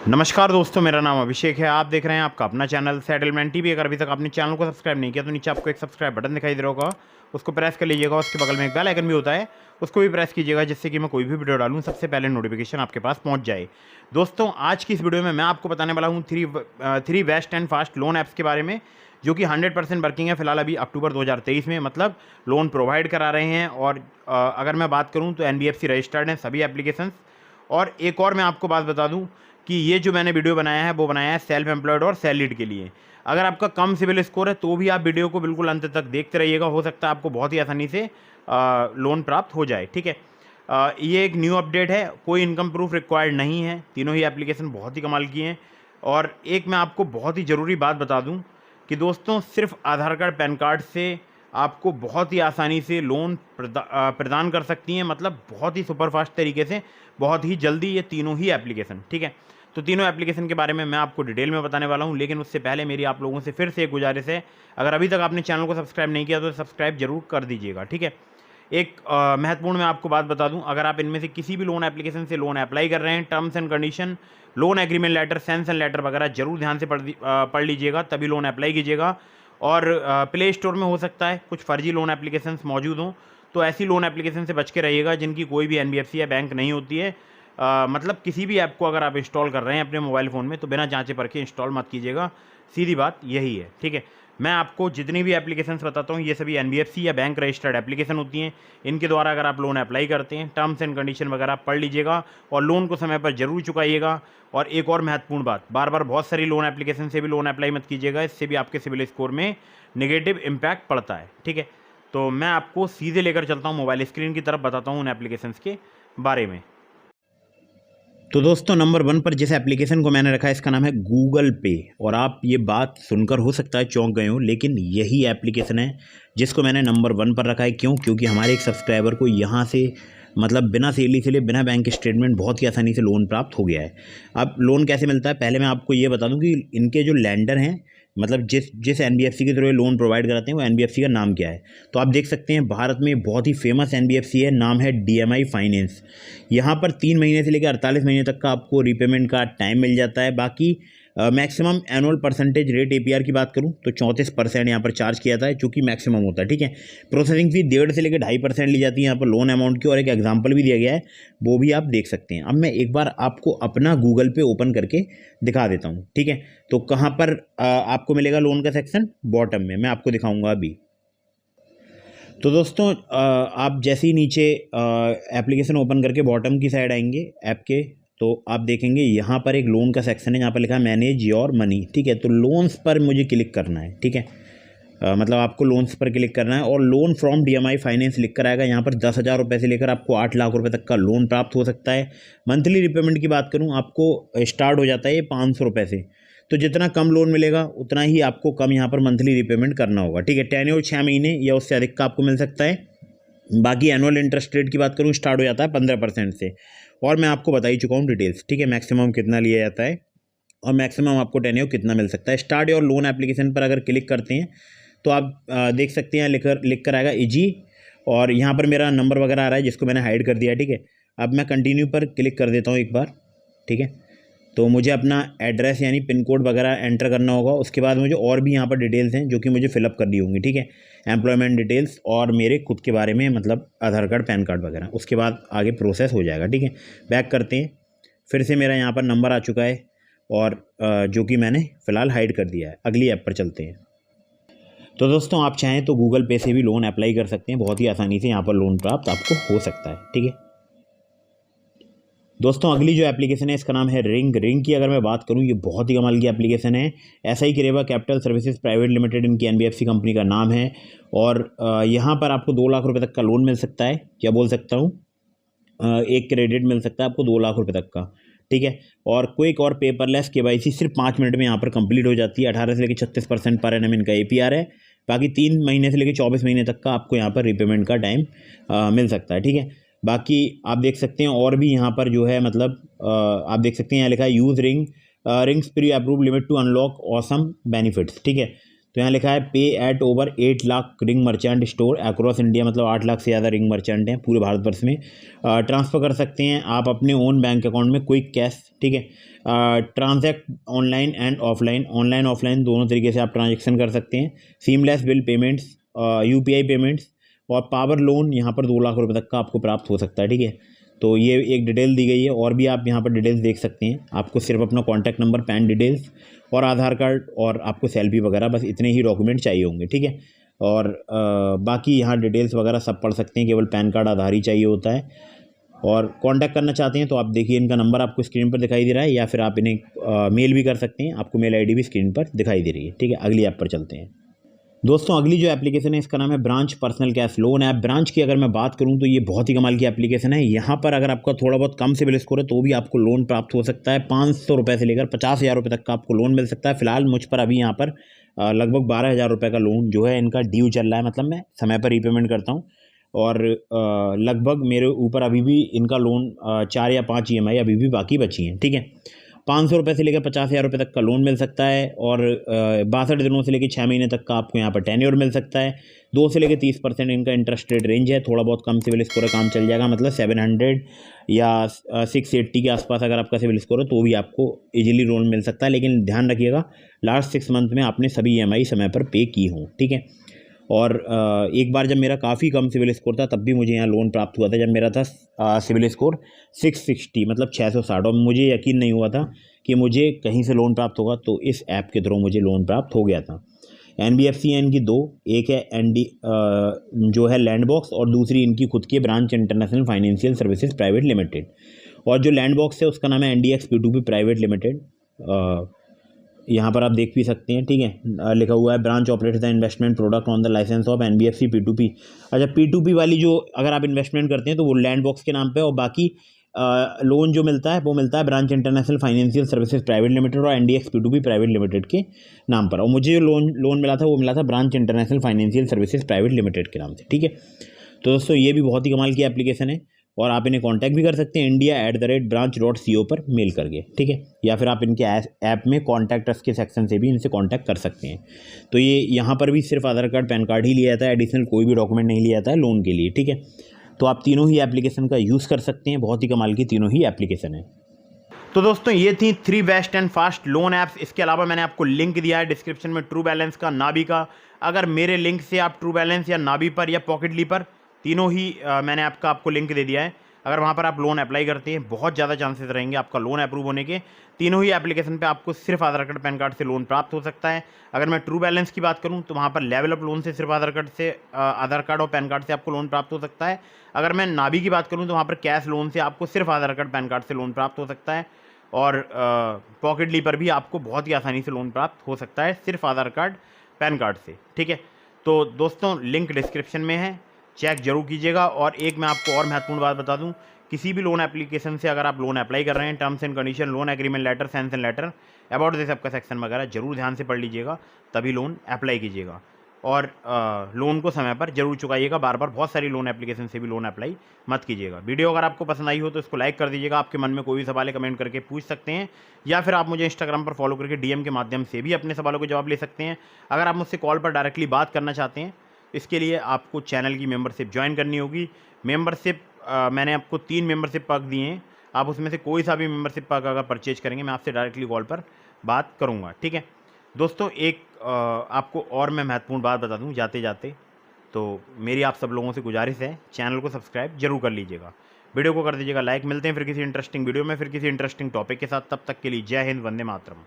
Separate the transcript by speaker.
Speaker 1: नमस्कार दोस्तों, मेरा नाम अभिषेक है। आप देख रहे हैं आपका अपना चैनल सेटलमेंट टीवी। अगर अभी तक आपने चैनल को सब्सक्राइब नहीं किया तो नीचे आपको एक सब्सक्राइब बटन दिखाई दे रहा होगा, उसको प्रेस कर लीजिएगा। उसके बगल में एक बेल आइकन भी होता है, उसको भी प्रेस कीजिएगा, जिससे कि मैं कोई भी वीडियो डालूं सबसे पहले नोटिफिकेशन आपके पास पहुंच जाए। दोस्तों, आज की इस वीडियो में मैं आपको बताने वाला हूँ three best and fast loan apps के बारे में, जो कि 100% वर्किंग है फिलहाल अभी अक्टूबर 2023 में, मतलब लोन प्रोवाइड करा रहे हैं। और अगर मैं बात करूँ तो NBFC रजिस्टर्ड हैं सभी एप्लीकेशंस। और एक और मैं आपको बात बता दूं कि ये जो मैंने वीडियो बनाया है वो बनाया है सेल्फ एम्प्लॉयड और सैलरीड के लिए। अगर आपका कम सिविल स्कोर है तो भी आप वीडियो को बिल्कुल अंत तक देखते रहिएगा, हो सकता है आपको बहुत ही आसानी से लोन प्राप्त हो जाए। ठीक है, ये एक न्यू अपडेट है, कोई इनकम प्रूफ रिक्वायर्ड नहीं है। तीनों ही एप्लीकेशन बहुत ही कमाल की हैं। और एक मैं आपको बहुत ही ज़रूरी बात बता दूं कि दोस्तों, सिर्फ आधार कार्ड पैन कार्ड से आपको बहुत ही आसानी से लोन प्रदान कर सकती हैं, मतलब बहुत ही सुपरफास्ट तरीके से, बहुत ही जल्दी, ये तीनों ही एप्लीकेशन। ठीक है, तो तीनों एप्लीकेशन के बारे में मैं आपको डिटेल में बताने वाला हूं, लेकिन उससे पहले मेरी आप लोगों से फिर से एक गुजारिश है, अगर अभी तक आपने चैनल को सब्सक्राइब नहीं किया तो सब्सक्राइब जरूर कर दीजिएगा। ठीक है, एक महत्वपूर्ण मैं आपको बात बता दूं, अगर आप इनमें से किसी भी लोन एप्लीकेशन से लोन अप्लाई कर रहे हैं, terms and condition, loan agreement letter, sanction letter वगैरह जरूर ध्यान से पढ़ लीजिएगा, तभी लोन अप्लाई कीजिएगा। और प्ले स्टोर में हो सकता है कुछ फर्जी लोन एप्लीकेशंस मौजूद हों, तो ऐसी लोन एप्लीकेशन से बच के रहिएगा जिनकी कोई भी NBFC या बैंक नहीं होती है। मतलब किसी भी ऐप को अगर आप इंस्टॉल कर रहे हैं अपने मोबाइल फ़ोन में तो बिना जांचे परखे इंस्टॉल मत कीजिएगा, सीधी बात यही है। ठीक है, मैं आपको जितनी भी एप्लीकेशंस बताता हूँ ये सभी NBFC या बैंक रजिस्टर्ड एप्लीकेशन होती हैं। इनके द्वारा अगर आप लोन अप्लाई करते हैं, टर्म्स एंड कंडीशन वगैरह पढ़ लीजिएगा और लोन को समय पर जरूर चुकाइएगा। और एक और महत्वपूर्ण बात, बार बार बहुत सारी लोन एप्लीकेशन से भी लोन अप्लाई मत कीजिएगा, इससे भी आपके सिविल स्कोर में नेगेटिव इम्पैक्ट पड़ता है। ठीक है, तो मैं आपको सीधे लेकर चलता हूँ मोबाइल स्क्रीन की तरफ, बताता हूँ उन एप्लीकेशंस के बारे में। तो दोस्तों, नंबर 1 पर जिस एप्लीकेशन को मैंने रखा है इसका नाम है गूगल पे। और आप ये बात सुनकर हो सकता है चौंक गए हो, लेकिन यही एप्लीकेशन है जिसको मैंने नंबर 1 पर रखा है। क्यों? क्योंकि हमारे एक सब्सक्राइबर को यहाँ से, मतलब बिना सेली से लिए, बिना बैंक स्टेटमेंट, बहुत ही आसानी से लोन प्राप्त हो गया है। अब लोन कैसे मिलता है, पहले मैं आपको ये बता दूं कि इनके जो लैंडर हैं, मतलब जिस जिस NBFC के थ्रू ये लोन प्रोवाइड कराते हैं, वो NBFC का नाम क्या है। तो आप देख सकते हैं भारत में बहुत ही फेमस NBFC है, नाम है DMI फाइनेंस। यहाँ पर 3 महीने से लेकर 48 महीने तक का आपको रीपेमेंट का टाइम मिल जाता है। बाकी maximum annual percentage rate APR की बात करूँ तो 34% यहाँ पर चार्ज किया जाता है, जो कि मैक्सिमम होता है। ठीक है, प्रोसेसिंग फी 1.5 से लेकर 2.5% ली जाती है यहाँ पर लोन अमाउंट की। और एक एग्जाम्पल भी दिया गया है, वो भी आप देख सकते हैं। अब मैं एक बार आपको अपना गूगल पे ओपन करके दिखा देता हूँ। ठीक है, तो कहाँ पर आपको मिलेगा लोन का सेक्शन, बॉटम में मैं आपको दिखाऊंगा अभी। तो दोस्तों, आप जैसे ही नीचे एप्लीकेशन ओपन करके बॉटम की साइड आएंगे ऐप के, तो आप देखेंगे यहाँ पर एक लोन का सेक्शन है, यहाँ पर लिखा है मैनेज योर मनी। ठीक है, तो लोन्स पर मुझे क्लिक करना है। ठीक है, मतलब आपको लोन्स पर क्लिक करना है और लोन फ्रॉम DMI फाइनेंस लिख कर आएगा। यहाँ पर 10,000 रुपये से लेकर आपको 8 लाख रुपए तक का लोन प्राप्त हो सकता है। मंथली रिपेमेंट की बात करूँ, आपको स्टार्ट हो जाता है ये 500 रुपये से। तो जितना कम लोन मिलेगा उतना ही आपको कम यहाँ पर मंथली रिपेमेंट करना होगा। ठीक है, टेन्योर 6 महीने या उससे अधिक का आपको मिल सकता है। बाकी एनुअल इंटरेस्ट रेट की बात करूँ, स्टार्ट हो जाता है 15% से। और मैं आपको बता ही चुका हूँ डिटेल्स। ठीक है, मैक्सिमम कितना लिया जाता है और मैक्सिमम आपको टेन्योर कितना मिल सकता है। स्टार्ट योर लोन एप्लीकेशन पर अगर क्लिक करते हैं तो आप देख सकते हैं लिख कर आएगा इजी। और यहाँ पर मेरा नंबर वगैरह आ रहा है जिसको मैंने हाइड कर दिया। ठीक है, अब मैं कंटिन्यू पर क्लिक कर देता हूँ एक बार। ठीक है, तो मुझे अपना एड्रेस यानी पिन कोड वगैरह एंटर करना होगा। उसके बाद मुझे और भी यहाँ पर डिटेल्स हैं जो कि मुझे फिलअप करनी होंगी। ठीक है, एम्प्लॉयमेंट डिटेल्स और मेरे खुद के बारे में, मतलब आधार कार्ड, पैन कार्ड वगैरह। उसके बाद आगे प्रोसेस हो जाएगा। ठीक है, बैक करते हैं। फिर से मेरा यहाँ पर नंबर आ चुका है और जो कि मैंने फ़िलहाल हाइड कर दिया है। अगली ऐप पर चलते हैं। तो दोस्तों, आप चाहें तो गूगल पे से भी लोन अप्लाई कर सकते हैं, बहुत ही आसानी से यहाँ पर लोन प्राप्त आपको हो सकता है। ठीक है दोस्तों, अगली जो एप्लीकेशन है इसका नाम है रिंग की अगर मैं बात करूं, ये बहुत ही कमाल की एप्लीकेशन है। SI किरेवा कैपिटल सर्विसेज प्राइवेट लिमिटेड इनकी NBFC कंपनी का नाम है। और यहाँ पर आपको 2 लाख रुपए तक का लोन मिल सकता है, क्या बोल सकता हूँ, एक क्रेडिट मिल सकता है आपको 2 लाख रुपए तक का। ठीक है, और क्विक और पेपरलेस KYC सिर्फ 5 मिनट में यहाँ पर कंप्लीट हो जाती है। 18 से लेकर 36% पर एनम इनका APR है। बाकी 3 महीने से लेकर 24 महीने तक का आपको यहाँ पर रिपेमेंट का टाइम मिल सकता है। ठीक है, बाकी आप देख सकते हैं और भी यहाँ पर जो है, मतलब आप देख सकते हैं यहाँ लिखा है use Ring's pre approve limit to unlock awesome benefits. ठीक है, तो यहाँ लिखा है pay at over 8 lakh Ring merchant store across India, मतलब 8 लाख से ज़्यादा रिंग मर्चेंट हैं पूरे भारतवर्ष में। ट्रांसफ़र कर सकते हैं आप अपने ओन बैंक अकाउंट में क्विक कैश, ठीक है। Transact online and offline, online offline दोनों तरीके से आप ट्रांजेक्शन कर सकते हैं। Seamless bill payments, UPI payments और पावर लोन यहाँ पर 2 लाख रुपए तक का आपको प्राप्त हो सकता है, ठीक है। तो ये एक डिटेल दी गई है, और भी आप यहाँ पर डिटेल्स देख सकते हैं। आपको सिर्फ अपना कॉन्टैक्ट नंबर, पैन डिटेल्स और आधार कार्ड और आपको सेल्फी वगैरह, बस इतने ही डॉक्यूमेंट चाहिए होंगे, ठीक है। और बाकी यहाँ डिटेल्स वगैरह सब पढ़ सकते हैं, केवल पैन कार्ड आधार ही चाहिए होता है। और कांटेक्ट करना चाहते हैं तो आप देखिए इनका नंबर आपको स्क्रीन पर दिखाई दे रहा है, या फिर आप इन्हें मेल भी कर सकते हैं, आपको मेल ID भी स्क्रीन पर दिखाई दे रही है, ठीक है। अगली ऐप पर चलते हैं दोस्तों। अगली जो एप्लीकेशन है इसका नाम है branch personal cash loan app. Branch की अगर मैं बात करूं तो ये बहुत ही कमाल की एप्लीकेशन है। यहाँ पर अगर आपका थोड़ा बहुत कम सिबिल स्कोर है तो भी आपको लोन प्राप्त हो सकता है। 500 रुपये से लेकर 50,000 रुपये तक का आपको लोन मिल सकता है। फिलहाल मुझ पर अभी यहाँ पर लगभग 12,000 रुपये का लोन जो है इनका ड्यू चल रहा है, मतलब मैं समय पर रीपेमेंट करता हूँ। और लगभग मेरे ऊपर अभी भी इनका लोन 4 या 5 EMI अभी भी बाकी बची हैं, ठीक है। 500 रुपये से लेकर 50,000 रुपये तक का लोन मिल सकता है, और 62 दिनों से लेकर 6 महीने तक का आपको यहाँ पर टेन्योर मिल सकता है। 2 से लेकर 30% इनका इंटरेस्ट रेट रेंज है। थोड़ा बहुत कम सिविल स्कोर काम चल जाएगा, मतलब 700 या 680 के आसपास अगर आपका सिविल स्कोर है तो भी आपको इजीली लोन मिल सकता है। लेकिन ध्यान रखिएगा लास्ट 6 मंथ में आपने सभी EMI समय पर पे की हों, ठीक है। और एक बार जब मेरा काफ़ी कम सिविल स्कोर था तब भी मुझे यहाँ लोन प्राप्त हुआ था, जब मेरा था सिविल स्कोर 660, मतलब 660, और मुझे यकीन नहीं हुआ था कि मुझे कहीं से लोन प्राप्त होगा। तो इस ऐप के थ्रू मुझे लोन प्राप्त हो गया था। NBFC है इनकी 2, एक है जो है लैंडबॉक्स, और दूसरी इनकी खुद की branch international financial services private limited. और जो लैंडबॉक्स है उसका नाम है NDX P2P प्राइवेट लिमिटेड। यहाँ पर आप देख भी सकते हैं, ठीक है। लिखा हुआ है branch operates the investment product on the licence of NBFC P2P। अच्छा, P2P वाली जो अगर आप इन्वेस्टमेंट करते हैं तो वो लैंड बॉक्स के नाम पे, और बाकी लोन जो मिलता है वो मिलता है branch international financial services private limited और NDX P2P प्राइवेट लिमिटेड के नाम पर। और मुझे जो लोन मिला था वो मिला था branch international financial services private limited के नाम से, ठीक है। तो दोस्तों ये भी बहुत ही कमाल की एप्लीकेशन है, और आप इन्हें कांटेक्ट भी कर सकते हैं india@branch.co पर मेल करके, ठीक है। या फिर आप इनके ऐप में कॉन्टैक्ट अस के सेक्शन से भी इनसे कांटेक्ट कर सकते हैं। तो ये यहाँ पर भी सिर्फ आधार कार्ड, पैन कार्ड ही लिया जाता है, एडिशनल कोई भी डॉक्यूमेंट नहीं लिया जाता है लोन के लिए, ठीक है। तो आप तीनों ही एप्लीकेशन का यूज़ कर सकते हैं, बहुत ही कमाल की तीनों ही एप्लीकेशन है। तो दोस्तों ये थी 3 best and fast loan apps. इसके अलावा मैंने आपको लिंक दिया है डिस्क्रिप्शन में ट्रू बैलेंस का, नाबी का। अगर मेरे लिंक से आप ट्रू बैलेंस या नाबी पर या पॉकेटली पर, तीनों ही मैंने आपको लिंक दे दिया है। अगर वहाँ पर आप लोन अप्लाई करते हैं बहुत ज़्यादा चांसेस रहेंगे आपका लोन अप्रूव होने के। तीनों ही एप्लीकेशन पे आपको सिर्फ आधार कार्ड, पैन कार्ड से लोन प्राप्त हो सकता है। अगर मैं ट्रू बैलेंस की बात करूँ तो वहाँ पर लेवल अप लोन से सिर्फ आधार कार्ड और पैन कार्ड से आपको लोन प्राप्त हो सकता है। अगर मैं नाबी की बात करूँ तो वहाँ पर कैश लोन से आपको सिर्फ आधार कार्ड, पैन कार्ड से लोन प्राप्त हो सकता है। और पॉकेटली पर भी आपको बहुत ही आसानी से लोन प्राप्त हो सकता है सिर्फ आधार कार्ड, पैन कार्ड से, ठीक है। तो दोस्तों लिंक डिस्क्रिप्शन में है, चेक जरूर कीजिएगा। और एक मैं आपको और महत्वपूर्ण बात बता दूं, किसी भी लोन एप्लीकेशन से अगर आप लोन अप्लाई कर रहे हैं, terms and condition, loan agreement letter, sanction letter, about this आपका सेक्शन वगैरह जरूर ध्यान से पढ़ लीजिएगा, तभी लोन अप्लाई कीजिएगा। और लोन को समय पर जरूर चुकाइएगा। बार बार बहुत सारी लोन एप्लीकेशन से भी लोन अप्लाई मत कीजिएगा। वीडियो अगर आपको पसंद आई हो तो इसको लाइक कर दीजिएगा। आपके मन में कोई भी सवाल है कमेंट करके पूछ सकते हैं, या फिर आप मुझे इंस्टाग्राम पर फॉलो करके DM के माध्यम से भी अपने सवालों के जवाब ले सकते हैं। अगर आप मुझसे कॉल पर डायरेक्टली बात करना चाहते हैं, इसके लिए आपको चैनल की मेंबरशिप ज्वाइन करनी होगी। मेंबरशिप मैंने आपको 3 मेंबरशिप पैक दिए हैं, आप उसमें से कोई सा भी मेंबरशिप पैक अगर परचेज करेंगे मैं आपसे डायरेक्टली कॉल पर बात करूंगा, ठीक है। दोस्तों एक आपको और मैं महत्वपूर्ण बात बता दूं जाते जाते, तो मेरी आप सब लोगों से गुजारिश है, चैनल को सब्सक्राइब जरूर कर लीजिएगा, वीडियो को कर दीजिएगा लाइक। मिलते हैं फिर किसी इंटरेस्टिंग वीडियो में, फिर किसी इंटरेस्टिंग टॉपिक के साथ। तब तक के लिए जय हिंद, वंदे मातरम।